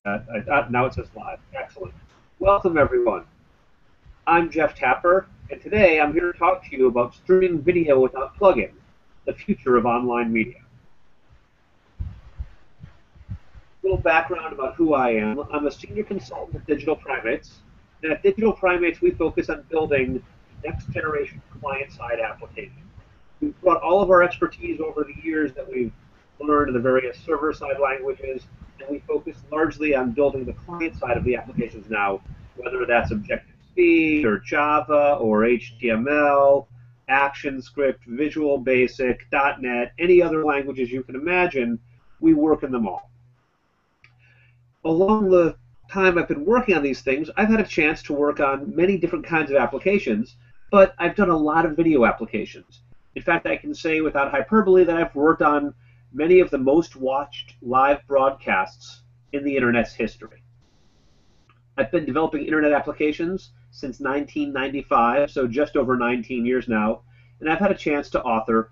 Now it says live. Excellent. Welcome, everyone. I'm Jeff Tapper, and today I'm here to talk to you about streaming video without plugins, the future of online media. A little background about who I am. I'm a senior consultant at Digital Primates, and at Digital Primates we focus on building next-generation client-side applications. We've brought all of our expertise over the years that we've learned in the various server-side languages, and we focus largely on building the client side of the applications now, whether that's Objective-C or Java or HTML, ActionScript, Visual Basic, .NET, any other languages you can imagine, we work in them all. Along the time I've been working on these things, I've had a chance to work on many different kinds of applications, but I've done a lot of video applications. In fact, I can say without hyperbole that I've worked on many of the most watched live broadcasts in the Internet's history. I've been developing Internet applications since 1995, so just over 19 years now, and I've had a chance to author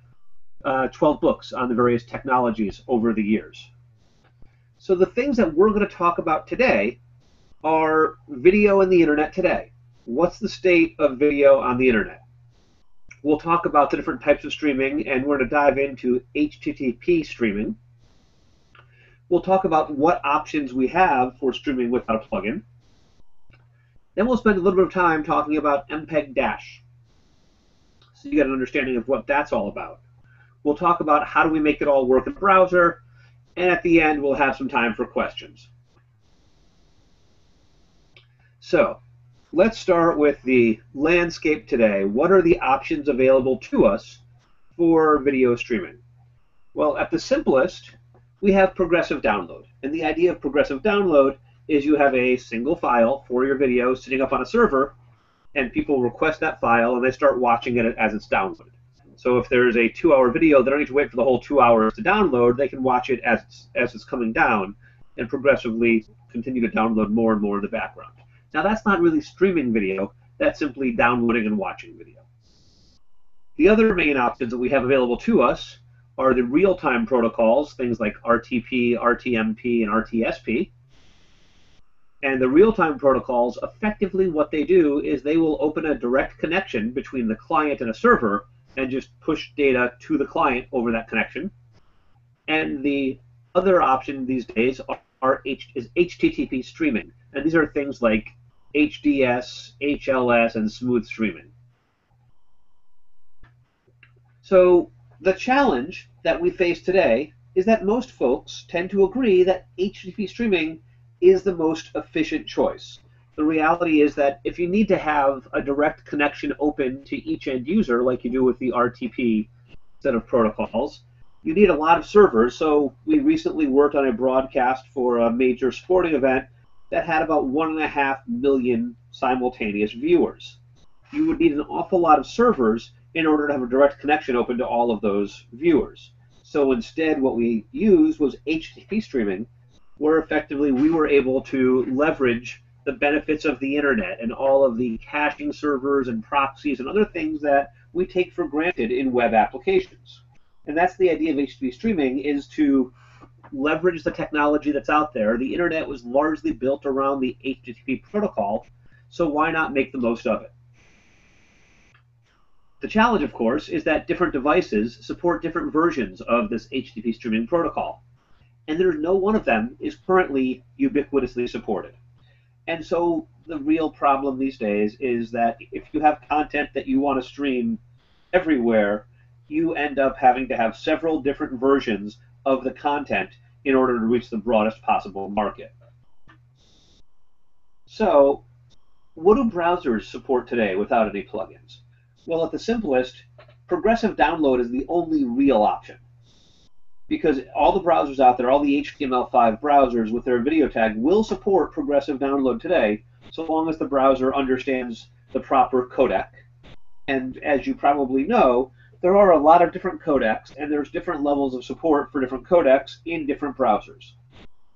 12 books on the various technologies over the years. So the things that we're going to talk about today are video and the Internet today. What's the state of video on the Internet? We'll talk about the different types of streaming, and we're going to dive into HTTP streaming. We'll talk about what options we have for streaming without a plugin. Then we'll spend a little bit of time talking about MPEG-DASH, so you get an understanding of what that's all about. We'll talk about how do we make it all work in the browser, and at the end we'll have some time for questions. So, let's start with the landscape today. What are the options available to us for video streaming? Well, at the simplest, we have progressive download. And the idea of progressive download is you have a single file for your video sitting up on a server, and people request that file and they start watching it as it's downloaded. So if there's a 2-hour video, they don't need to wait for the whole 2 hours to download. They can watch it as it's coming down and progressively continue to download more and more in the background. Now that's not really streaming video, that's simply downloading and watching video. The other main options that we have available to us are the real-time protocols, things like RTP, RTMP, and RTSP. And the real-time protocols, effectively what they do is they will open a direct connection between the client and a server and just push data to the client over that connection. And the other option these days is HTTP streaming. And these are things like HDS, HLS, and smooth streaming. So the challenge that we face today is that most folks tend to agree that HTTP streaming is the most efficient choice. The reality is that if you need to have a direct connection open to each end user, like you do with the RTP set of protocols, you need a lot of servers. So we recently worked on a broadcast for a major sporting event that had about 1.5 million simultaneous viewers. You would need an awful lot of servers in order to have a direct connection open to all of those viewers. So instead what we used was HTTP streaming, where effectively we were able to leverage the benefits of the Internet and all of the caching servers and proxies and other things that we take for granted in web applications. And that's the idea of HTTP streaming, is to leverage the technology that's out there. The Internet was largely built around the HTTP protocol, so why not make the most of it? The challenge, of course, is that different devices support different versions of this HTTP streaming protocol, and there's no one of them is currently ubiquitously supported. And so the real problem these days is that if you have content that you want to stream everywhere, you end up having to have several different versions of the content in order to reach the broadest possible market. So what do browsers support today without any plugins? Well, at the simplest, progressive download is the only real option, because all the browsers out there, all the HTML5 browsers with their video tag will support progressive download today, so long as the browser understands the proper codec. And as you probably know, there are a lot of different codecs, and there's different levels of support for different codecs in different browsers.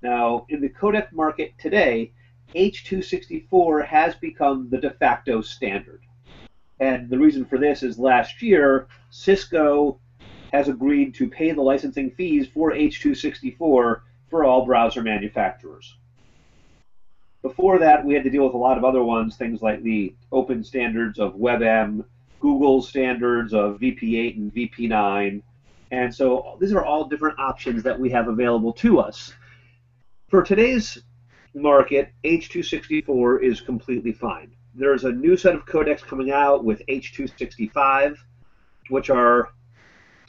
Now, in the codec market today, H.264 has become the de facto standard. And the reason for this is last year, Cisco has agreed to pay the licensing fees for H.264 for all browser manufacturers. Before that, we had to deal with a lot of other ones, things like the open standards of WebM, Google's standards of VP8 and VP9. And so these are all different options that we have available to us. For today's market, H.264 is completely fine. There's a new set of codecs coming out with H.265, which are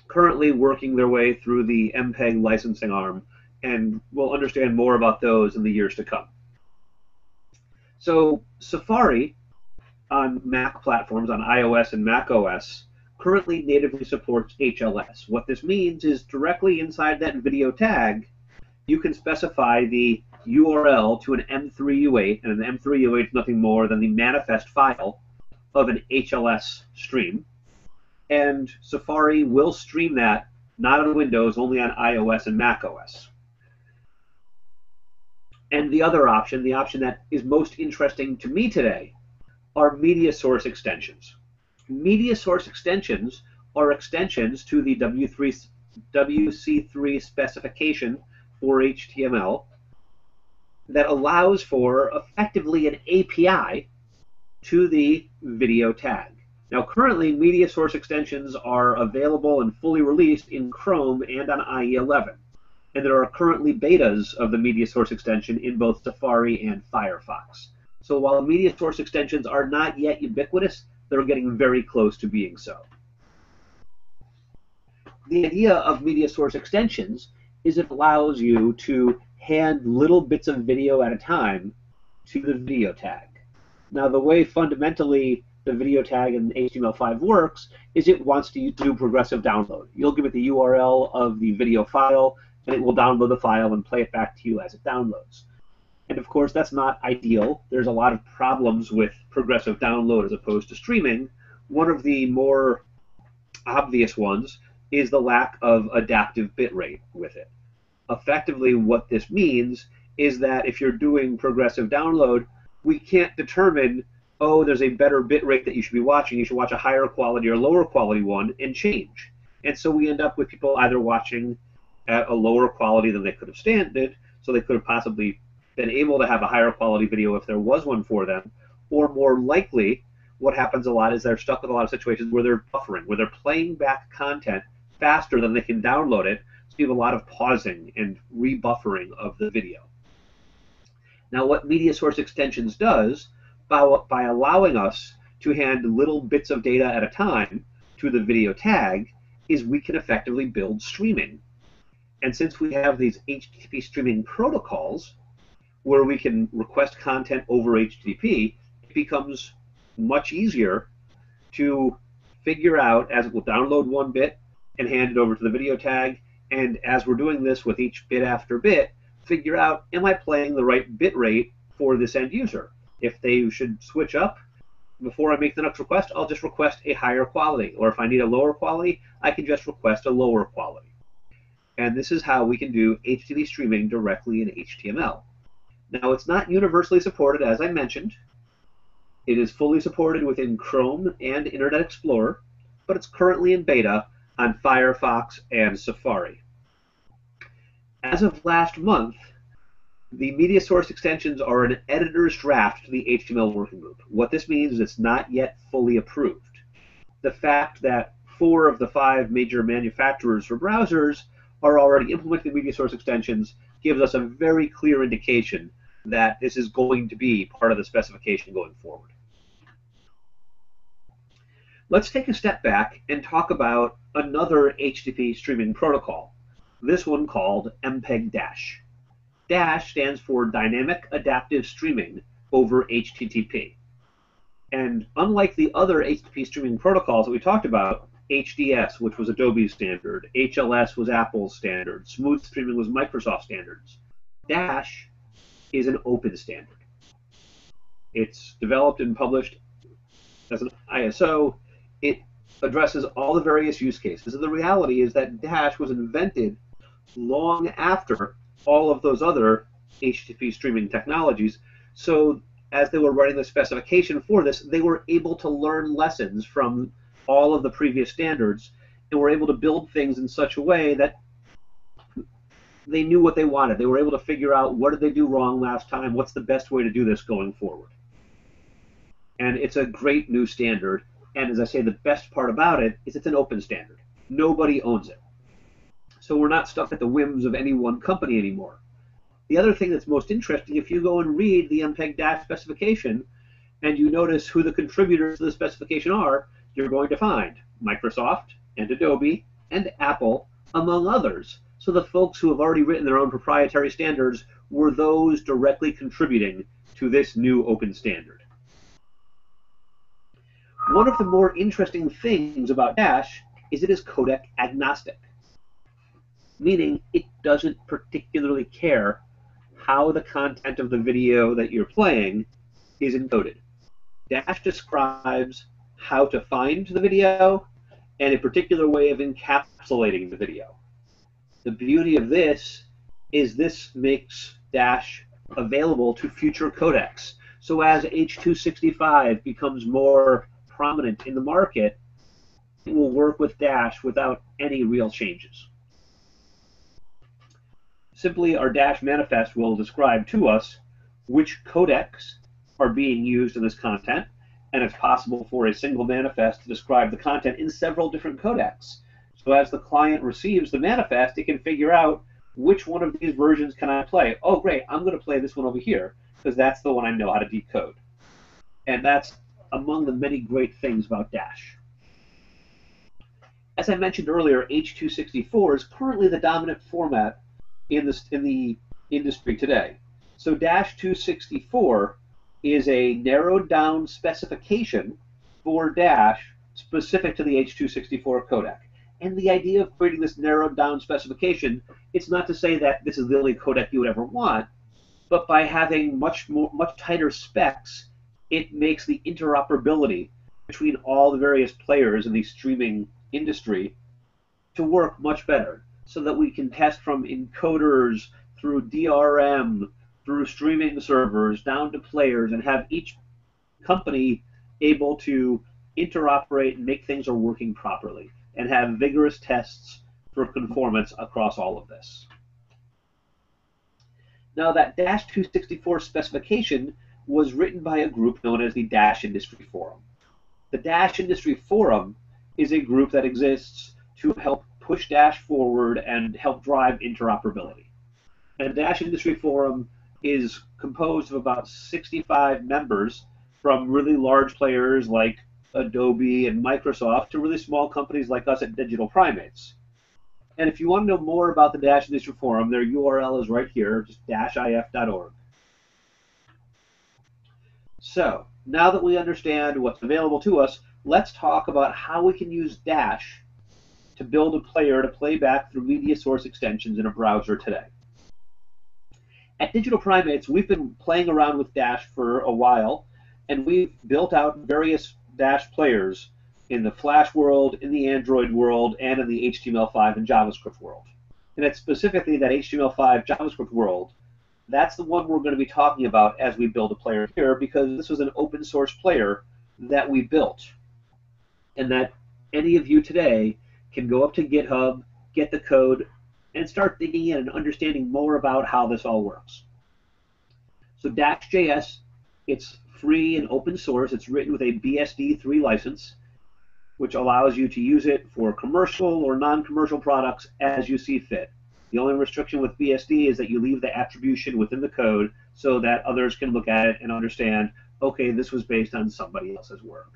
currently working their way through the MPEG licensing arm, and we'll understand more about those in the years to come. So Safari on Mac platforms, on iOS and Mac OS, currently natively supports HLS. What this means is directly inside that video tag, you can specify the URL to an M3U8, and an M3U8 is nothing more than the manifest file of an HLS stream. And Safari will stream that, not on Windows, only on iOS and Mac OS. And the other option, the option that is most interesting to me today, are media source extensions. Media source extensions are extensions to the WC3 specification for HTML that allows for effectively an API to the video tag. Now currently, media source extensions are available and fully released in Chrome and on IE11. And there are currently betas of the media source extension in both Safari and Firefox. So while media source extensions are not yet ubiquitous, they're getting very close to being so. The idea of media source extensions is it allows you to hand little bits of video at a time to the video tag. Now the way fundamentally the video tag in HTML5 works is it wants to do progressive download. You'll give it the URL of the video file, and it will download the file and play it back to you as it downloads. And of course, that's not ideal. There's a lot of problems with progressive download as opposed to streaming. One of the more obvious ones is the lack of adaptive bitrate with it. Effectively, what this means is that if you're doing progressive download, we can't determine, oh, there's a better bitrate that you should be watching. You should watch a higher quality or lower quality one and change. And so we end up with people either watching at a lower quality than they could have standard, so they could have possibly been able to have a higher quality video if there was one for them, or more likely, what happens a lot is they're stuck with a lot of situations where they're buffering, where they're playing back content faster than they can download it, so you have a lot of pausing and rebuffering of the video. Now what media source extensions does, by allowing us to hand little bits of data at a time to the video tag, is we can effectively build streaming. And since we have these HTTP streaming protocols, where we can request content over HTTP, it becomes much easier to figure out, as it will download one bit and hand it over to the video tag, and as we're doing this with each bit after bit, figure out, am I playing the right bit rate for this end user? If they should switch up before I make the next request, I'll just request a higher quality. Or if I need a lower quality, I can just request a lower quality. And this is how we can do HTTP streaming directly in HTML. Now, it's not universally supported, as I mentioned. It is fully supported within Chrome and Internet Explorer, but it's currently in beta on Firefox and Safari. As of last month, the media source extensions are an editor's draft to the HTML working group. What this means is it's not yet fully approved. The fact that 4 of the 5 major manufacturers for browsers are already implementing media source extensions gives us a very clear indication that this is going to be part of the specification going forward. Let's take a step back and talk about another HTTP streaming protocol, this one called MPEG-DASH. DASH stands for Dynamic Adaptive Streaming over HTTP. And unlike the other HTTP streaming protocols that we talked about, HDS, which was Adobe's standard, HLS was Apple's standard, Smooth Streaming was Microsoft standards, DASH is an open standard. It's developed and published as an ISO. It addresses all the various use cases. And the reality is that DASH was invented long after all of those other HTTP streaming technologies. So as they were writing the specification for this, they were able to learn lessons from all of the previous standards and were able to build things in such a way that they knew what they wanted. They were able to figure out what did they do wrong last time, what's the best way to do this going forward. And it's a great new standard. And as I say, the best part about it is it's an open standard. Nobody owns it. So we're not stuck at the whims of any one company anymore. The other thing that's most interesting, if you go and read the MPEG-DASH specification and you notice who the contributors to the specification are, you're going to find Microsoft and Adobe and Apple, among others. So the folks who have already written their own proprietary standards were those directly contributing to this new open standard. One of the more interesting things about Dash is it is codec agnostic, meaning it doesn't particularly care how the content of the video that you're playing is encoded. Dash describes how to find the video and a particular way of encapsulating the video. The beauty of this is this makes Dash available to future codecs. So as H.265 becomes more prominent in the market, it will work with Dash without any real changes. Simply, our Dash manifest will describe to us which codecs are being used in this content, and it's possible for a single manifest to describe the content in several different codecs. So as the client receives the manifest, it can figure out which one of these versions can I play. Oh, great, I'm going to play this one over here, because that's the one I know how to decode. And that's among the many great things about Dash. As I mentioned earlier, H.264 is currently the dominant format in the industry today. So Dash 264 is a narrowed down specification for Dash specific to the H.264 codec. And the idea of creating this narrowed down specification, it's not to say that this is the only codec you would ever want, but by having much tighter specs, it makes the interoperability between all the various players in the streaming industry to work much better, so that we can test from encoders through DRM, through streaming servers, down to players, and have each company able to interoperate and make things are working properly, and have vigorous tests for conformance across all of this. Now that Dash 264 specification was written by a group known as the Dash Industry Forum. The Dash Industry Forum is a group that exists to help push Dash forward and help drive interoperability. And the Dash Industry Forum is composed of about 65 members, from really large players like Adobe and Microsoft to really small companies like us at Digital Primates. And if you want to know more about the Dash Industry Forum, their URL is right here, just dashif.org. So, now that we understand what's available to us, let's talk about how we can use Dash to build a player to play back through media source extensions in a browser today. At Digital Primates, we've been playing around with Dash for a while, and we've built out various Dash players in the Flash world, in the Android world, and in the HTML5 and JavaScript world. And it's specifically that HTML5 JavaScript world, that's the one we're going to be talking about as we build a player here, because this was an open source player that we built, and that any of you today can go up to GitHub, get the code, and start digging in and understanding more about how this all works. So dash.js, it's free and open source. It's written with a BSD3 license, which allows you to use it for commercial or non-commercial products as you see fit. The only restriction with BSD is that you leave the attribution within the code so that others can look at it and understand, okay, this was based on somebody else's work.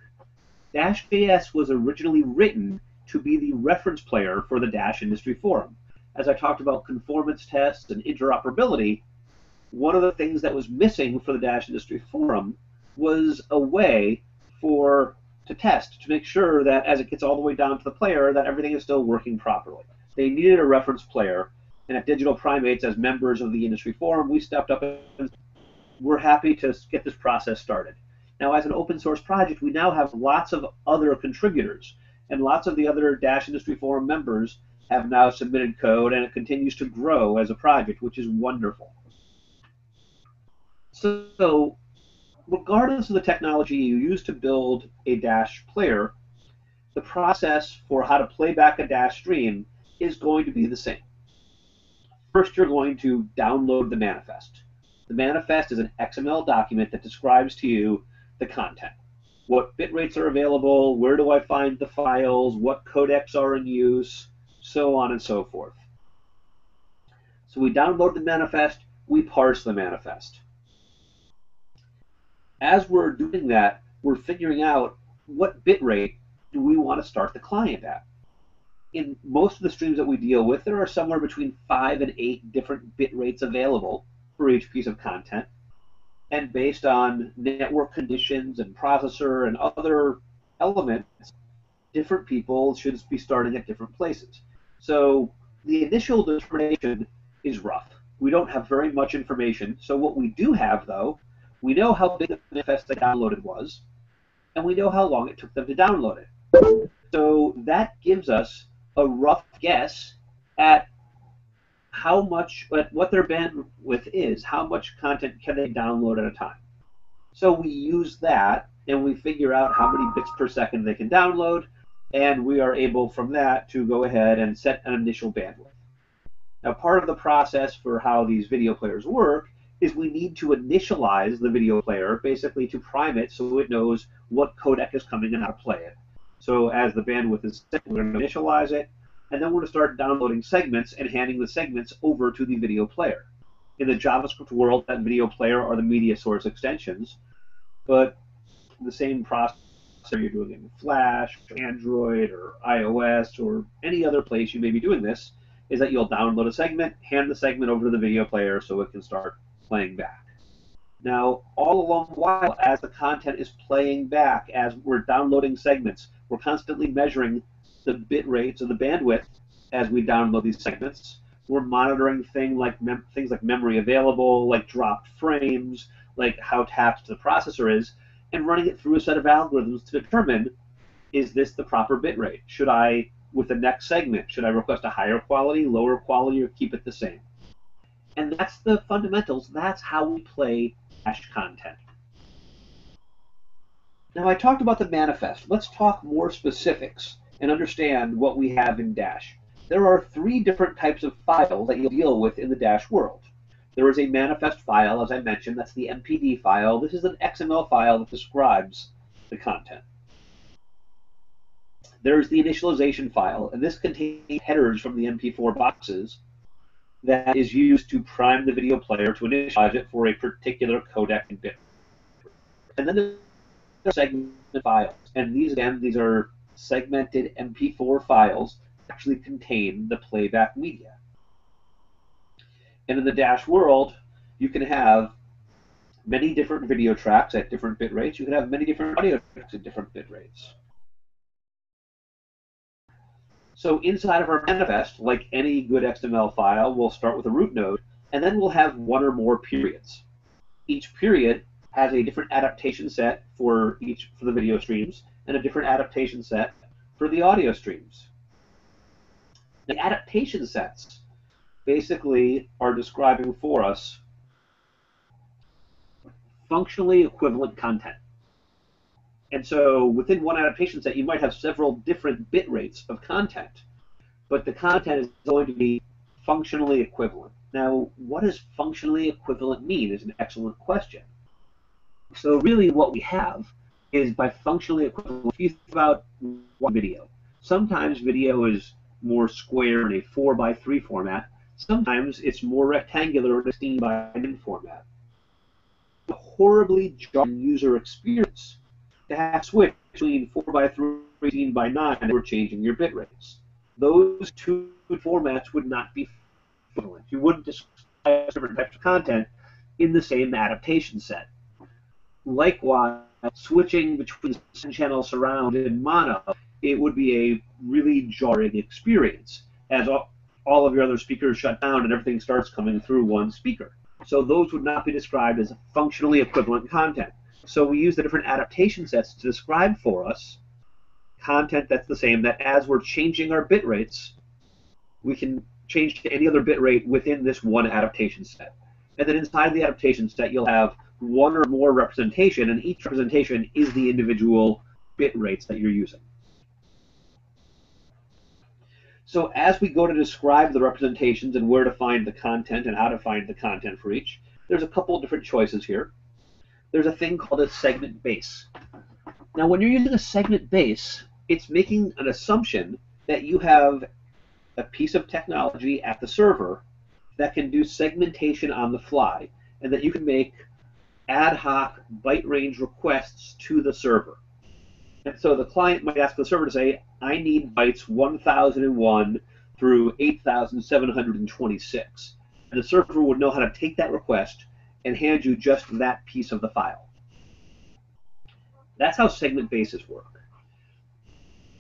Dash.js was originally written to be the reference player for the Dash Industry Forum. As I talked about conformance tests and interoperability, one of the things that was missing for the Dash Industry Forum was a way to test, to make sure that as it gets all the way down to the player, that everything is still working properly. They needed a reference player, and at Digital Primates, as members of the Industry Forum, we stepped up and we're happy to get this process started. Now, as an open source project, we now have lots of other contributors, and lots of the other Dash Industry Forum members have now submitted code, and it continues to grow as a project, which is wonderful. So regardless of the technology you use to build a Dash player, the process for how to play back a Dash stream is going to be the same. First, you're going to download the manifest. The manifest is an XML document that describes to you the content. What bit rates are available, where do I find the files, what codecs are in use, so on and so forth. So we download the manifest, we parse the manifest. As we're doing that, we're figuring out what bit rate do we want to start the client at. In most of the streams that we deal with, there are somewhere between 5 and 8 different bit rates available for each piece of content. And based on network conditions and processor and other elements, different people should be starting at different places. So the initial determination is rough. We don't have very much information. So what we do have, though, we know how big the manifest they downloaded was, and we know how long it took them to download it. So that gives us a rough guess at how much, at what their bandwidth is, how much content can they download at a time. So we use that, and we figure out how many bits per second they can download, and we are able from that to go ahead and set an initial bandwidth. Now, part of the process for how these video players work is we need to initialize the video player, basically to prime it so it knows what codec is coming and how to play it. So as the bandwidth is set, we're going to initialize it, and then we're going to start downloading segments and handing the segments over to the video player. In the JavaScript world, that video player are the media source extensions, but the same process you're doing it in Flash, or Android, or iOS, or any other place you may be doing this, is that you'll download a segment, hand the segment over to the video player so it can start playing back. Now, all along the while, as the content is playing back, as we're downloading segments, we're constantly measuring the bit rates or the bandwidth as we download these segments. We're monitoring things like memory available, like dropped frames, like how taxed the processor is, and running it through a set of algorithms to determine, is this the proper bit rate? Should I, with the next segment, should I request a higher quality, lower quality, or keep it the same? And that's the fundamentals. That's how we play Dash content. Now, I talked about the manifest. Let's talk more specifics and understand what we have in Dash. There are 3 different types of files that you'll deal with in the Dash world. There is a manifest file, as I mentioned. That's the MPD file. This is an XML file that describes the content. There's the initialization file, and this contains headers from the MP4 boxes that is used to prime the video player to initialize it for a particular codec and bit. And then there are segment files, and these are segmented MP4 files that actually contain the playback media. And in the Dash world, you can have many different video tracks at different bit rates. You can have many different audio tracks at different bit rates. So inside of our manifest, like any good XML file, we'll start with a root node, and then we'll have 1 or more periods. Each period has a different adaptation set for the video streams, and a different adaptation set for the audio streams. The adaptation sets basically are describing for us functionally equivalent content. And so within one adaptation set, you might have several different bit rates of content, but the content is going to be functionally equivalent. Now, what does functionally equivalent mean is an excellent question. So really what we have is, by functionally equivalent, if you think about one video, sometimes video is more square in a 4:3 format, sometimes it's more rectangular in a 16:9 format. A horribly jarring user experience to have to switch between 4:3 and 16:9 and we're changing your bit rates. Those 2 formats would not be equivalent. You wouldn't describe different types of content in the same adaptation set. Likewise, switching between channel surround and mono, it would be a really jarring experience as all of your other speakers shut down and everything starts coming through one speaker. So those would not be described as functionally equivalent content. So we use the different adaptation sets to describe for us content that's the same, that as we're changing our bit rates, we can change to any other bit rate within this one adaptation set. And then inside the adaptation set, you'll have 1 or more representation, and each representation is the individual bit rates that you're using. So as we go to describe the representations and where to find the content and how to find the content for each, there's a couple of different choices here. There's a thing called a segment base. Now, when you're using a segment base, it's making an assumption that you have a piece of technology at the server that can do segmentation on the fly, and that you can make ad hoc byte range requests to the server. And so the client might ask the server to say, I need bytes 1001 through 8726. And the server would know how to take that request and hand you just that piece of the file. That's how segment bases work.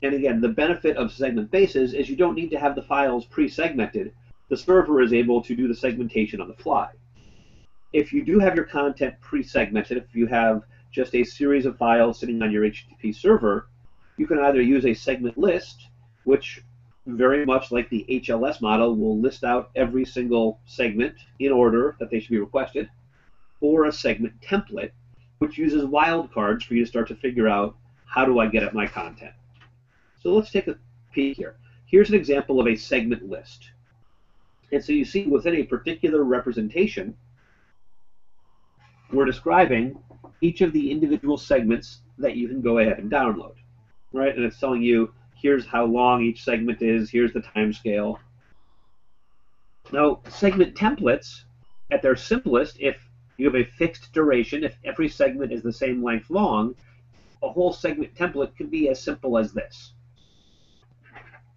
And again, the benefit of segment bases is you don't need to have the files pre-segmented. The server is able to do the segmentation on the fly. If you do have your content pre-segmented, if you have just a series of files sitting on your HTTP server, you can either use a segment list, which very much like the HLS model will list out every single segment in order that they should be requested, or a segment template, which uses wildcards for you to start to figure out how do I get at my content. So let's take a peek here. Here's an example of a segment list. And so you see within a particular representation, we're describing each of the individual segments that you can go ahead and download, right? And it's telling you, here's how long each segment is, here's the time scale. Now, segment templates, at their simplest, if you have a fixed duration, if every segment is the same length long, a whole segment template could be as simple as this.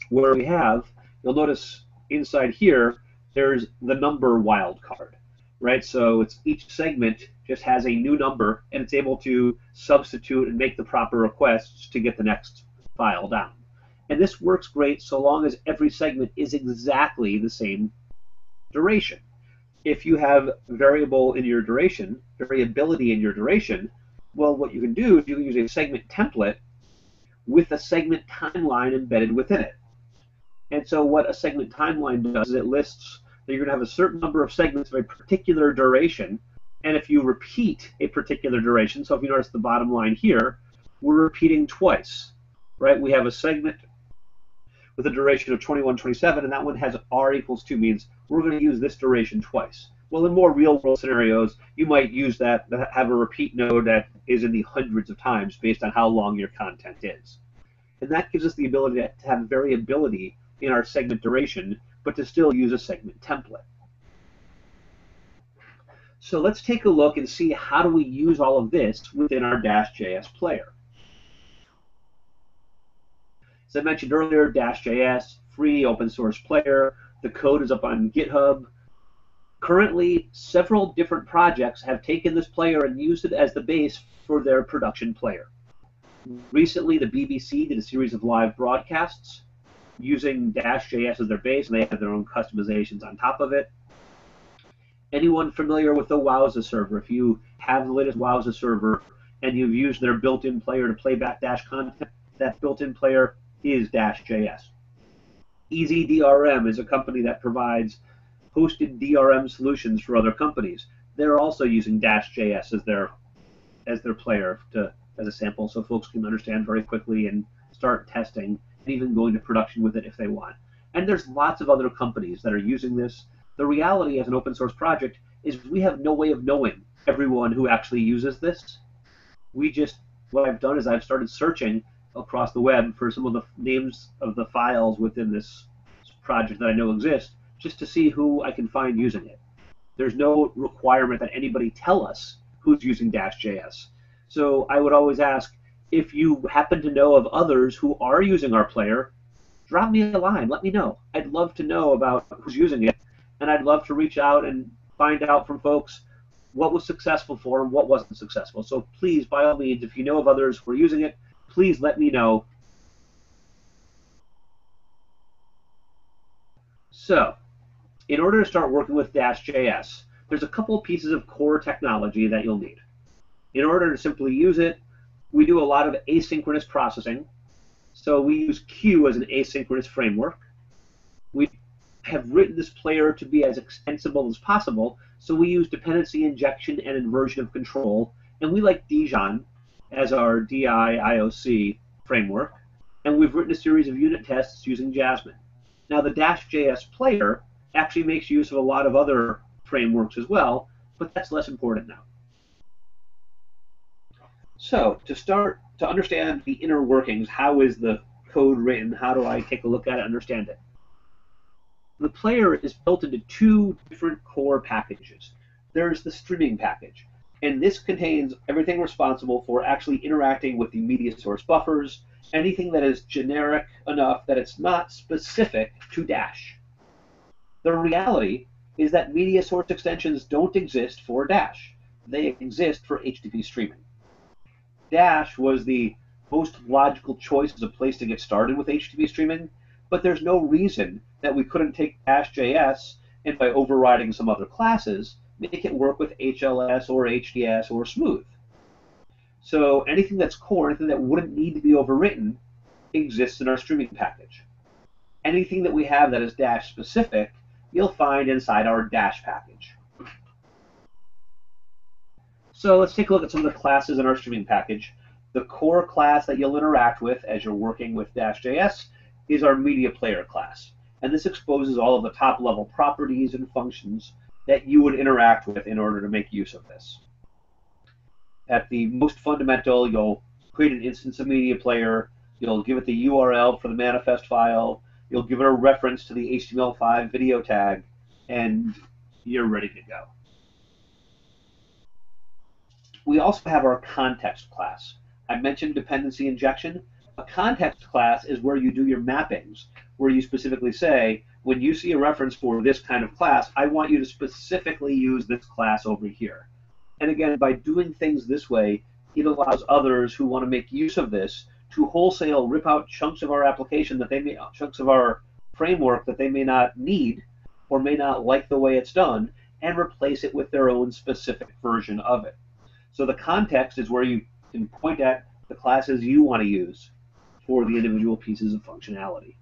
Where we have, you'll notice inside here, there's the number wildcard, right? So it's each segment just has a new number, and it's able to substitute and make the proper requests to get the next file down. And this works great so long as every segment is exactly the same duration. If you have variability in your duration, well, what you can do is you can use a segment template with a segment timeline embedded within it. And so what a segment timeline does is it lists that you're going to have a certain number of segments of a particular duration, and if you repeat a particular duration, so if you notice the bottom line here, we're repeating twice, right? We have a segment with a duration of 2127, and that one has R equals 2, means we're going to use this duration twice. Well, in more real-world scenarios, you might use that, have a repeat node that is in the hundreds of times based on how long your content is. And that gives us the ability to have variability in our segment duration, but to still use a segment template. So let's take a look and see how do we use all of this within our dash.js player. As I mentioned earlier, dash.js, free open source player. The code is up on GitHub. Currently, several different projects have taken this player and used it as the base for their production player. Recently, the BBC did a series of live broadcasts using dash.js as their base, and they have their own customizations on top of it. Anyone familiar with the Wowza server? If you have the latest Wowza server and you've used their built-in player to play back Dash content, that built-in player is dash.js. EasyDRM is a company that provides hosted DRM solutions for other companies. They're also using dash.js as their player as a sample, so folks can understand very quickly and start testing and even going to production with it if they want. And there's lots of other companies that are using this. The reality as an open source project is we have no way of knowing everyone who actually uses this. What I've done is I've started searching across the web for some of the names of the files within this project that I know exist, just to see who I can find using it. There's no requirement that anybody tell us who's using dash.js. So I would always ask, if you happen to know of others who are using our player, drop me a line, let me know. I'd love to know about who's using it, and I'd love to reach out and find out from folks what was successful for them, what wasn't successful. So please, by all means, if you know of others who are using it, please let me know. So, in order to start working with dash.js, there's a couple pieces of core technology that you'll need. In order to simply use it, we do a lot of asynchronous processing. So we use Q as an asynchronous framework. We have written this player to be as extensible as possible, so we use dependency injection and inversion of control, and we like Dijon as our DI IOC framework, and we've written a series of unit tests using Jasmine. Now the dash.js player actually makes use of a lot of other frameworks as well, but that's less important now. So to start to understand the inner workings, how is the code written? How do I take a look at it and understand it? The player is built into two different core packages. There's the streaming package, and this contains everything responsible for actually interacting with the media source buffers, anything that is generic enough that it's not specific to Dash. The reality is that media source extensions don't exist for Dash. They exist for HTTP streaming. Dash was the most logical choice as a place to get started with HTTP streaming, but there's no reason that we couldn't take dash.js and by overriding some other classes, make it work with HLS or HDS or Smooth. So anything that's core, anything that wouldn't need to be overwritten, exists in our streaming package. Anything that we have that is Dash specific, you'll find inside our Dash package. So let's take a look at some of the classes in our streaming package. The core class that you'll interact with as you're working with dash.js is our media player class. And this exposes all of the top level properties and functions that you would interact with in order to make use of this. At the most fundamental, you'll create an instance of media player, you'll give it the URL for the manifest file, you'll give it a reference to the HTML5 video tag, and you're ready to go. We also have our context class. I mentioned dependency injection. A context class is where you do your mappings, where you specifically say, when you see a reference for this kind of class, I want you to specifically use this class over here. And again, by doing things this way, it allows others who want to make use of this to wholesale rip out chunks of our application that they may, chunks of our framework that they may not need or may not like the way it's done, and replace it with their own specific version of it. So the context is where you can point at the classes you want to use for the individual pieces of functionality.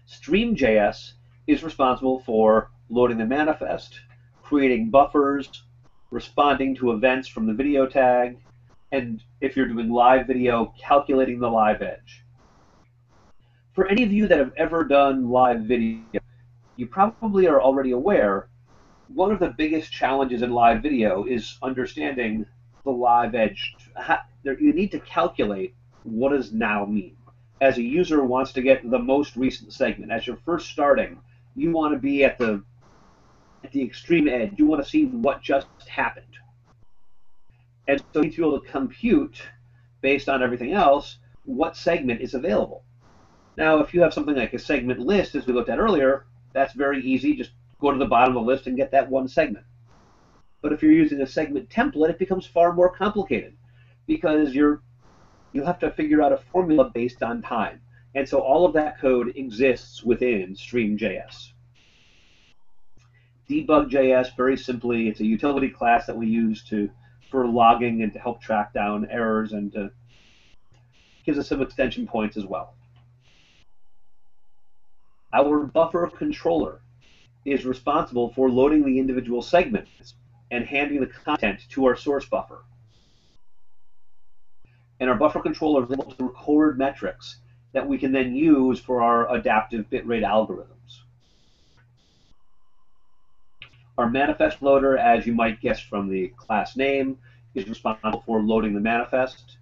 Stream.js is responsible for loading the manifest, creating buffers, responding to events from the video tag, and if you're doing live video, calculating the live edge. For any of you that have ever done live video, you probably are already aware one of the biggest challenges in live video is understanding the live edge. You need to calculate what does now mean. As a user wants to get the most recent segment, as you're first starting, you want to be at the extreme edge. You want to see what just happened. And so you need to be able to compute, based on everything else, what segment is available. Now, if you have something like a segment list, as we looked at earlier, that's very easy. Just go to the bottom of the list and get that one segment. But if you're using a segment template, it becomes far more complicated because you have to figure out a formula based on time. And so all of that code exists within Stream.js. Debug.js, very simply, it's a utility class that we use for logging and to help track down errors, and gives us some extension points as well. Our buffer controller is responsible for loading the individual segments and handing the content to our source buffer. And our buffer controller is able to record metrics that we can then use for our adaptive bitrate algorithms. Our manifest loader, as you might guess from the class name, is responsible for loading the manifest.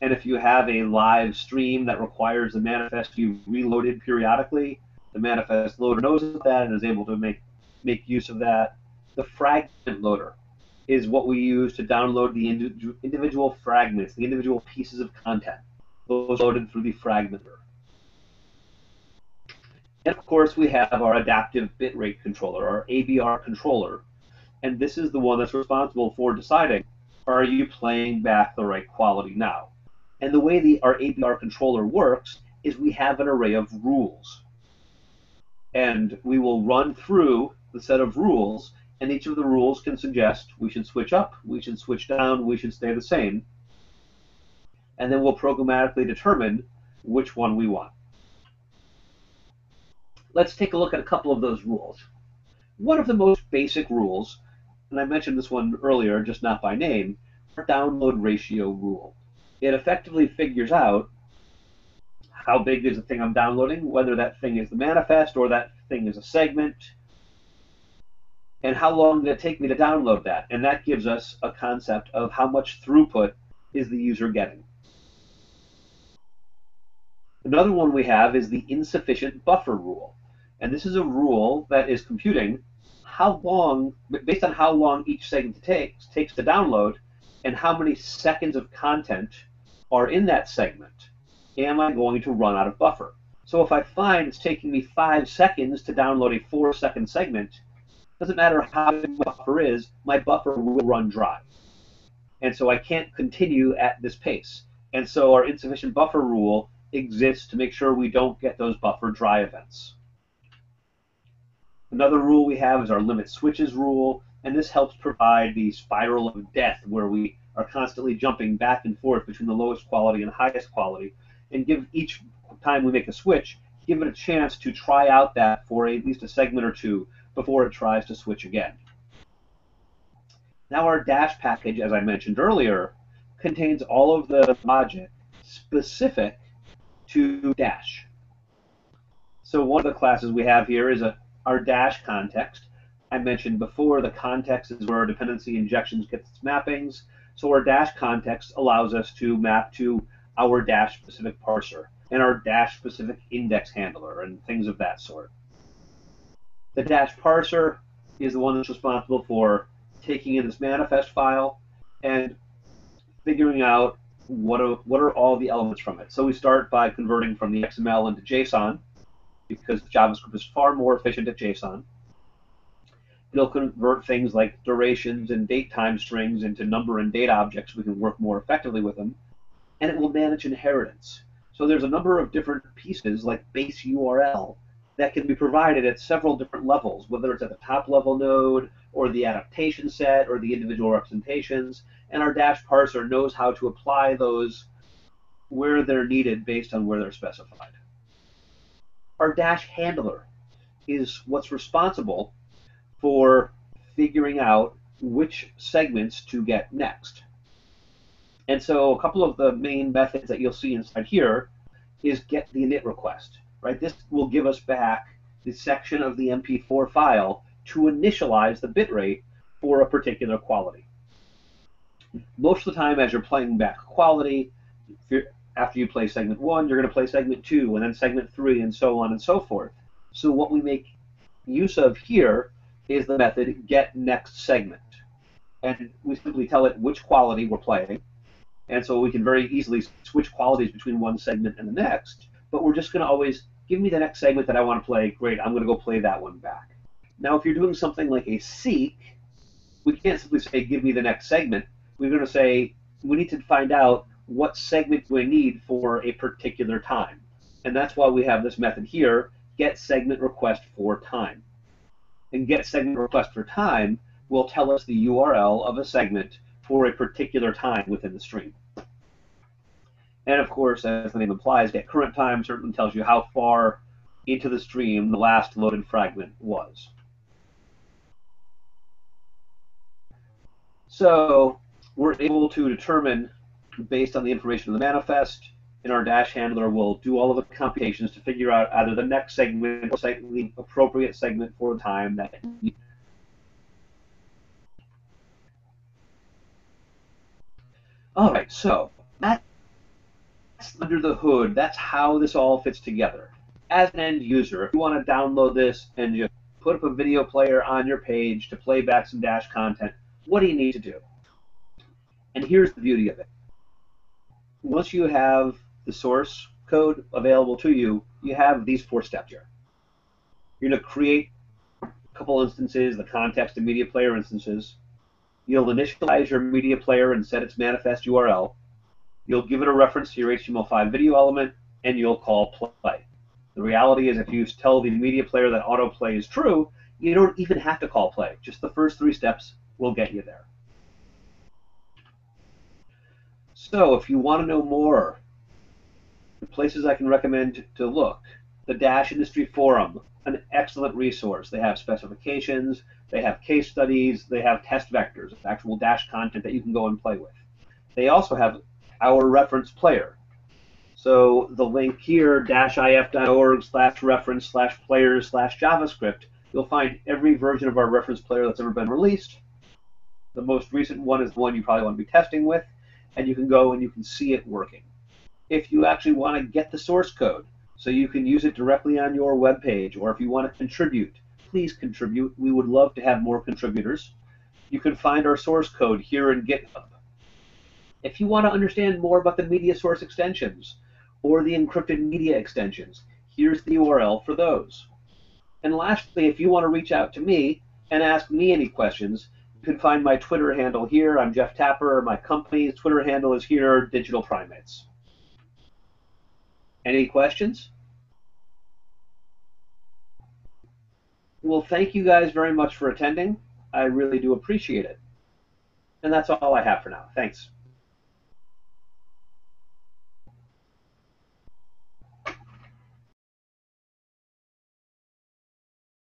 And if you have a live stream that requires the manifest to be reloaded periodically, the manifest loader knows that and is able to make use of that. The fragment loader is what we use to download the individual fragments, the individual pieces of content, those loaded through the fragmenter. And of course, we have our adaptive bitrate controller, our ABR controller, and this is the one that's responsible for deciding, are you playing back the right quality now? And the way our ABR controller works is we have an array of rules. And we will run through the set of rules, and each of the rules can suggest we should switch up, we should switch down, we should stay the same. And then we'll programmatically determine which one we want. Let's take a look at a couple of those rules. One of the most basic rules, and I mentioned this one earlier, just not by name, our download ratio rule. It effectively figures out how big is the thing I'm downloading, whether that thing is the manifest or that thing is a segment, and how long did it take me to download that. And that gives us a concept of how much throughput is the user getting. Another one we have is the insufficient buffer rule. And this is a rule that is computing how long, based on how long each segment takes to download and how many seconds of content are in that segment, am I going to run out of buffer? So if I find it's taking me 5 seconds to download a 4-second segment, doesn't matter how big the buffer is, my buffer will run dry. And so I can't continue at this pace. And so our insufficient buffer rule exists to make sure we don't get those buffer dry events. Another rule we have is our limit switches rule, and this helps provide the spiral of death where we are constantly jumping back and forth between the lowest quality and highest quality, and give each time we make a switch, give it a chance to try out that for at least a segment or two before it tries to switch again. Now our dash package, as I mentioned earlier, contains all of the logic specific to dash. So one of the classes we have here is our dash context. I mentioned before the context is where our dependency injections get its mappings. So our dash context allows us to map to our dash specific parser and our dash specific index handler and things of that sort. The dash parser is the one that's responsible for taking in this manifest file and figuring out what are all the elements from it. So we start by converting from the XML into JSON, because JavaScript is far more efficient at JSON. It'll convert things like durations and date time strings into number and date objects so we can work more effectively with them. And it will manage inheritance. So there's a number of different pieces, like base URL, that can be provided at several different levels, whether it's at the top level node or the adaptation set or the individual representations. And our dash parser knows how to apply those where they're needed based on where they're specified. Our dash handler is what's responsible for figuring out which segments to get next. And so a couple of the main methods that you'll see inside here is get the init request. Right? This will give us back the section of the MP4 file to initialize the bitrate for a particular quality. Most of the time, as you're playing back quality, after you play segment 1, you're going to play segment 2, and then segment 3, and so on and so forth. So what we make use of here is the method getNextSegment. And we simply tell it which quality we're playing. And so we can very easily switch qualities between one segment and the next. But we're just going to always give me the next segment that I want to play. Great, I'm going to go play that one back. Now, if you're doing something like a seek, we can't simply say, give me the next segment. We're going to say, we need to find out what segment do I need for a particular time. And that's why we have this method here, get segment request for time. And get segment request for time will tell us the URL of a segment for a particular time within the stream. And of course, as the name implies, get current time certainly tells you how far into the stream the last loaded fragment was. So we're able to determine, based on the information in the manifest, and our dash handler will do all of the computations to figure out either the next segment or the appropriate segment for the time that you need. All right, so that's under the hood. That's how this all fits together. As an end user, if you want to download this and just put up a video player on your page to play back some Dash content, what do you need to do? And here's the beauty of it. Once you have the source code available to you, you have these 4 steps here. You're going to create a couple instances, the context and media player instances. You'll initialize your media player and set its manifest URL. You'll give it a reference to your HTML5 video element, and you'll call play. The reality is if you tell the media player that autoplay is true, you don't even have to call play. Just the first 3 steps will get you there. So if you want to know more, the places I can recommend to look, the Dash Industry Forum, an excellent resource. They have specifications, they have case studies, they have test vectors, actual Dash content that you can go and play with. They also have our reference player. So the link here, -if.org/reference/players/javascript, you'll find every version of our reference player that's ever been released. The most recent one is the one you probably want to be testing with, and you can go and you can see it working. If you actually want to get the source code so you can use it directly on your web page, or if you want to contribute, please contribute. We would love to have more contributors. You can find our source code here in GitHub. If you want to understand more about the media source extensions or the encrypted media extensions, here's the URL for those. And lastly, if you want to reach out to me and ask me any questions, you can find my Twitter handle here. I'm Jeff Tapper. My company's Twitter handle is here, Digital Primates. Any questions? Well, thank you guys very much for attending. I really do appreciate it. And that's all I have for now. Thanks.